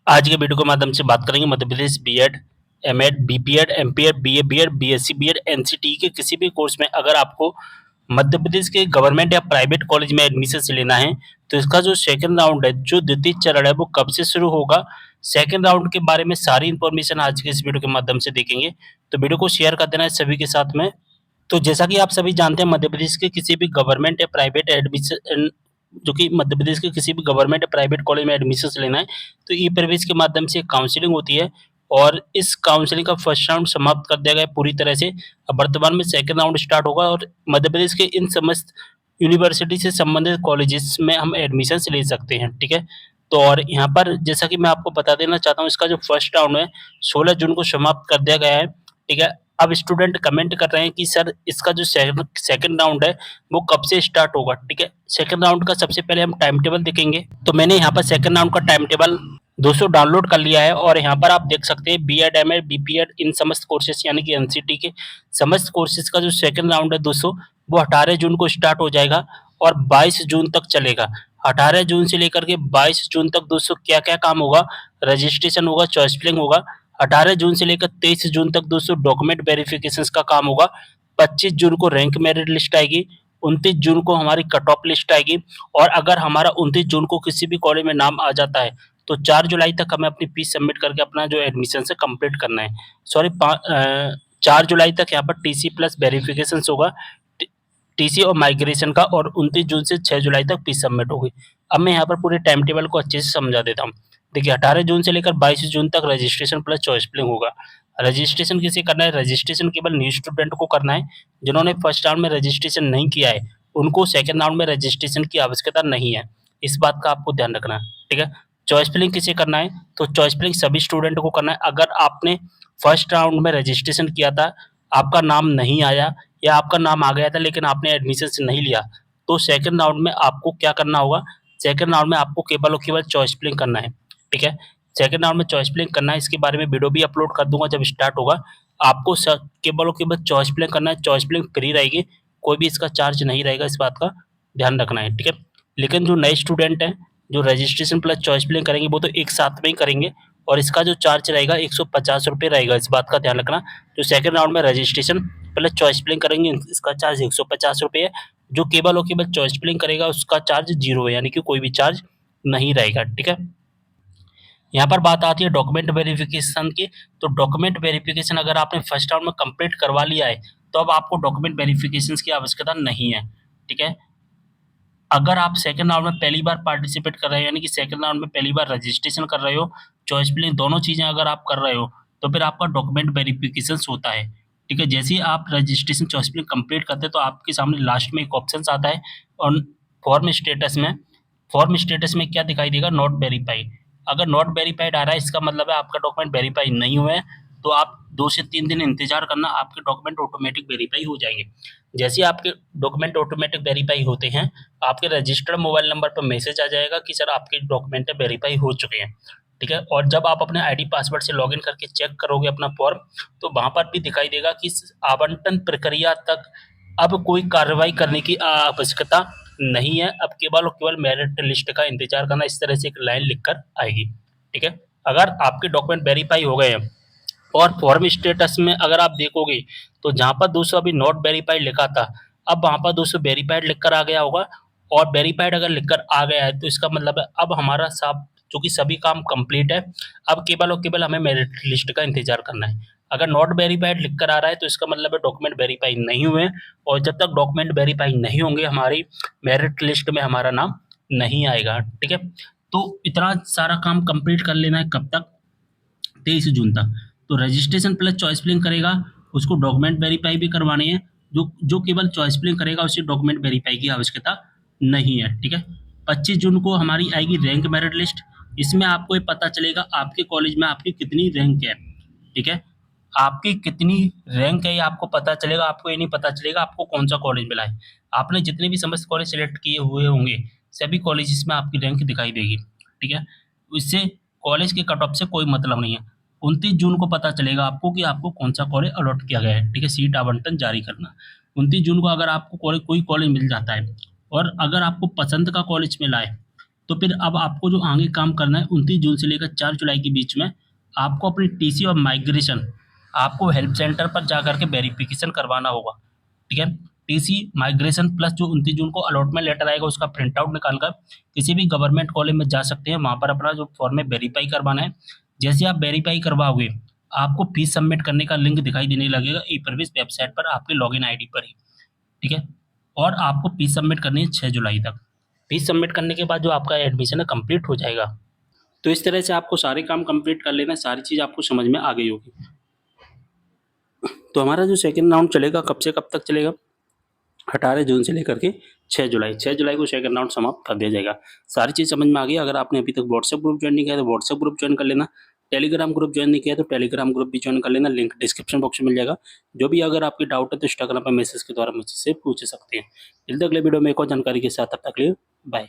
आज के वीडियो के माध्यम से बात करेंगे Madhya Pradesh BEd, MEd, BPEd, MPEd, BA BEd, BSc BEd, NCT के किसी भी कोर्स में अगर आपको मध्य प्रदेश के गवर्नमेंट या प्राइवेट कॉलेज में एडमिशन लेना है, तो इसका जो सेकंड राउंड है, जो द्वितीय चरण है, वो कब से शुरू होगा? सेकंड राउंड के बारे में सारी इन्फॉर्मेशन आज के इस वीडियो के माध्यम से देखेंगे। तो वीडियो को शेयर कर देना है सभी के साथ में। तो जैसा कि आप सभी जानते हैं, मध्य प्रदेश के किसी भी गवर्नमेंट या प्राइवेट एडमिशन जो कि मध्य प्रदेश के किसी भी गवर्नमेंट या प्राइवेट कॉलेज में एडमिशन लेना है, तो ई प्रवेश के माध्यम से काउंसलिंग होती है और इस काउंसलिंग का फर्स्ट राउंड समाप्त कर दिया गया है पूरी तरह से। अब वर्तमान में सेकंड राउंड स्टार्ट होगा और मध्य प्रदेश के इन समस्त यूनिवर्सिटी से संबंधित कॉलेजेस में हम एडमिशन ले सकते हैं, ठीक है? तो और यहाँ पर जैसा कि मैं आपको बता देना चाहता हूँ, इसका जो फर्स्ट राउंड है 16 जून को समाप्त कर दिया गया है, ठीक है? अब स्टूडेंट कमेंट कर रहे हैं कि सर इसका जो सेकंड राउंड है वो कब से स्टार्ट होगा, ठीक है? सेकंड राउंड का सबसे पहले हम टाइम टेबल देखेंगे। तो मैंने यहाँ पर सेकंड राउंड का टाइम टेबल दोस्तों डाउनलोड कर लिया है और यहाँ पर आप देख सकते हैं बीएड, एमएड, बीपीएड इन समस्त कोर्सेस यानी कि एनसीटी के समस्त कोर्सेस का जो सेकंड राउंड है दोस्तों, वो 18 जून को स्टार्ट हो जाएगा और 22 जून तक चलेगा। 18 जून से लेकर के 22 जून तक दोस्तों क्या-क्या काम होगा? रजिस्ट्रेशन होगा, चॉइस फिलिंग होगा। 18 जून से लेकर 23 जून तक दोस्तों डॉक्यूमेंट वेरिफिकेशंस का काम होगा। 25 जून को रैंक मेरिट लिस्ट आएगी। 29 जून को हमारी कट ऑफ लिस्ट आएगी और अगर हमारा 29 जून को किसी भी कॉलेज में नाम आ जाता है, तो 4 जुलाई तक हमें अपनी फीस सबमिट करके अपना जो एडमिशन है कंप्लीट करना है। 4 जुलाई तक यहाँ पर टीसी प्लस वेरिफिकेशंस होगा। टीसी और माइग्रेशन का और 29 जून से 6 जुलाई तक फीस सबमिट होगी। अब मैं यहाँ पर पूरे टाइम टेबल को अच्छे से समझा देता हूँ। देखिए 18 जून से लेकर 22 जून तक रजिस्ट्रेशन प्लस चॉइस फिलिंग होगा। रजिस्ट्रेशन किसे करना है? रजिस्ट्रेशन केवल न्यू स्टूडेंट को करना है। जिन्होंने फर्स्ट राउंड में रजिस्ट्रेशन नहीं किया है, उनको सेकंड राउंड में रजिस्ट्रेशन की आवश्यकता नहीं है। इस बात का आपको ध्यान रखना है, ठीक है? चॉइस फिलिंग किसे करना है? तो चॉइस फिलिंग सभी स्टूडेंट को करना है। अगर आपने फर्स्ट राउंड में रजिस्ट्रेशन किया था, आपका नाम नहीं आया या आपका नाम आ गया था लेकिन आपने एडमिशन नहीं लिया, तो सेकंड राउंड में आपको क्या करना होगा? सेकंड राउंड में आपको केवल और केवल चॉइस फिलिंग करना है, ठीक है? सेकंड राउंड में चॉइस फिलिंग करना है, इसके बारे में वीडियो भी अपलोड कर दूँगा जब स्टार्ट होगा। आपको केवल और केवल चॉइस फिलिंग करना है, चॉइस फिलिंग फ्री रहेगी, कोई भी इसका चार्ज नहीं रहेगा, इस बात का ध्यान रखना है, ठीक है? लेकिन जो नए स्टूडेंट हैं, जो रजिस्ट्रेशन प्लस चॉइस फिलिंग करेंगे, वो तो एक साथ में ही करेंगे और इसका जो चार्ज रहेगा ₹150 रहेगा, इस बात का ध्यान रखना। जो सेकंड राउंड में रजिस्ट्रेशन प्लस चॉइस फिलिंग करेंगे, इसका चार्ज ₹150 है। जो केवल और केवल चॉइस फिलिंग करेगा, उसका चार्ज 0 है, यानी कि कोई भी चार्ज नहीं रहेगा, ठीक है? यहाँ पर बात आती है डॉक्यूमेंट वेरिफिकेशन की। तो डॉक्यूमेंट वेरिफिकेशन अगर आपने फर्स्ट राउंड में कंप्लीट करवा लिया है, तो अब आपको डॉक्यूमेंट वेरिफिकेशंस की आवश्यकता नहीं है, ठीक है? अगर आप सेकंड राउंड में पहली बार पार्टिसिपेट कर रहे हो, यानी कि सेकंड राउंड में पहली बार रजिस्ट्रेशन कर रहे हो, चॉइस फिलिंग दोनों चीज़ें अगर आप कर रहे हो, तो फिर आपका डॉक्यूमेंट वेरिफिकेशंस होता है, ठीक है? जैसे ही आप रजिस्ट्रेशन चॉइस फिलिंग कंप्लीट करते हैं, तो आपके सामने लास्ट में एक ऑप्शंस आता है और फॉर्म स्टेटस में क्या दिखाई देगा? Not verified. अगर नॉट वेरीफाइड आ रहा है, इसका मतलब है आपका डॉक्यूमेंट वेरीफाई नहीं हुए हैं, तो आप 2 से 3 दिन इंतज़ार करना, आपके डॉक्यूमेंट ऑटोमेटिक वेरीफाई हो जाएँगे। जैसे ही आपके डॉक्यूमेंट ऑटोमेटिक वेरीफाई होते हैं, आपके रजिस्टर्ड मोबाइल नंबर पर मैसेज आ जाएगा कि सर आपके डॉक्यूमेंट वेरीफाई हो चुके हैं, ठीक है? और जब आप अपने आईडी पासवर्ड से लॉगिन करके चेक करोगे अपना फॉर्म, तो वहाँ पर भी दिखाई देगा कि आवंटन प्रक्रिया तक अब कोई कार्रवाई करने की आवश्यकता नहीं है। अब केवल और केवल मेरिट लिस्ट का इंतज़ार करना, इस तरह से एक लाइन लिखकर आएगी, ठीक है? अगर आपके डॉक्यूमेंट वेरीफाई हो गए हैं और फॉर्म स्टेटस में अगर आप देखोगे, तो जहाँ पर दोस्तों अभी नॉट वेरीफाइड लिखा था, अब वहाँ पर दोस्तों वेरीफाइड लिखकर आ गया होगा और वेरीफाइड अगर लिखकर आ गया है, तो इसका मतलब है अब हमारा सब चूँकि सभी काम कंप्लीट है, अब केवल और केवल हमें मेरिट लिस्ट का इंतज़ार करना है। अगर नॉट वेरीफाइड लिख कर आ रहा है, तो इसका मतलब है डॉक्यूमेंट वेरीफाई नहीं हुए हैं और जब तक डॉक्यूमेंट वेरीफाई नहीं होंगे, हमारी मेरिट लिस्ट में हमारा नाम नहीं आएगा, ठीक है? तो इतना सारा काम कंप्लीट कर लेना है कब तक? 23 जून तक। तो रजिस्ट्रेशन प्लस चॉइस फिलिंग करेगा, उसको डॉक्यूमेंट वेरीफाई भी करवानी है। जो जो केवल चॉइस फिलिंग करेगा, उसे डॉक्यूमेंट वेरीफाई की आवश्यकता नहीं है, ठीक है? 25 जून को हमारी आएगी रैंक मेरिट लिस्ट। इसमें आपको ये पता चलेगा आपके कॉलेज में आपकी कितनी रैंक है, ठीक है? आपकी कितनी रैंक है ये आपको पता चलेगा, आपको ये नहीं पता चलेगा आपको कौन-सा कॉलेज मिला है। आपने जितने भी समस्त कॉलेज सेलेक्ट किए हुए होंगे, सभी कॉलेजेस में आपकी रैंक दिखाई देगी, ठीक है? इससे कॉलेज के कट ऑफ से कोई मतलब नहीं है। 29 जून को पता चलेगा आपको कि आपको कौन-सा कॉलेज अलॉट किया गया है, ठीक है? सीट आवंटन जारी करना। 29 जून को अगर आपको कोई कॉलेज मिल जाता है और अगर आपको पसंद का कॉलेज मिला है, तो फिर अब आपको जो आगे काम करना है 29 जून से लेकर 4 जुलाई के बीच में आपको अपनी टीसी और माइग्रेशन आपको हेल्प सेंटर पर जा कर के वेरिफिकेशन करवाना होगा, ठीक है। टीसी माइग्रेशन प्लस जो 29 जून को अलॉटमेंट लेटर आएगा उसका प्रिंट आउट निकाल कर किसी भी गवर्नमेंट कॉलेज में जा सकते हैं, वहाँ पर अपना जो फॉर्म है वेरीफाई करवाना है। जैसे आप वेरीफाई करवाओगे आपको फीस सबमिट करने का लिंक दिखाई देने लगेगा ई प्रवेश वेबसाइट पर आपके लॉगिन आईडी पर ही, ठीक है। और आपको फीस सबमिट करनी है 6 जुलाई तक। फीस सबमिट करने के बाद जो आपका एडमिशन है कंप्लीट हो जाएगा। तो इस तरह से आपको सारे काम कंप्लीट कर लेना, सारी चीज़ आपको समझ में आ गई होगी। तो हमारा जो सेकंड राउंड चलेगा कब से कब तक चलेगा? 18 जून से लेकर के 6 जुलाई को सेकंड राउंड समाप्त कर दिया जाएगा। सारी चीज़ समझ में आ गई। अगर आपने अभी तक व्हाट्सएप ग्रुप ज्वाइन नहीं किया तो व्हाट्सएप ग्रुप ज्वाइन कर लेना। टेलीग्राम ग्रुप ज्वाइन नहीं किया तो टेलीग्राम ग्रुप भी ज्वाइन कर लेना, लिंक डिस्क्रिप्शन बॉक्स में मिल जाएगा। जो भी अगर आपकी डाउट है तो इंस्टाग्राम पर मैसेज के द्वारा मुझसे पूछ सकते हैं। मिलते हैं अगले वीडियो में एक और जानकारी के साथ, तब तक के लिए बाय।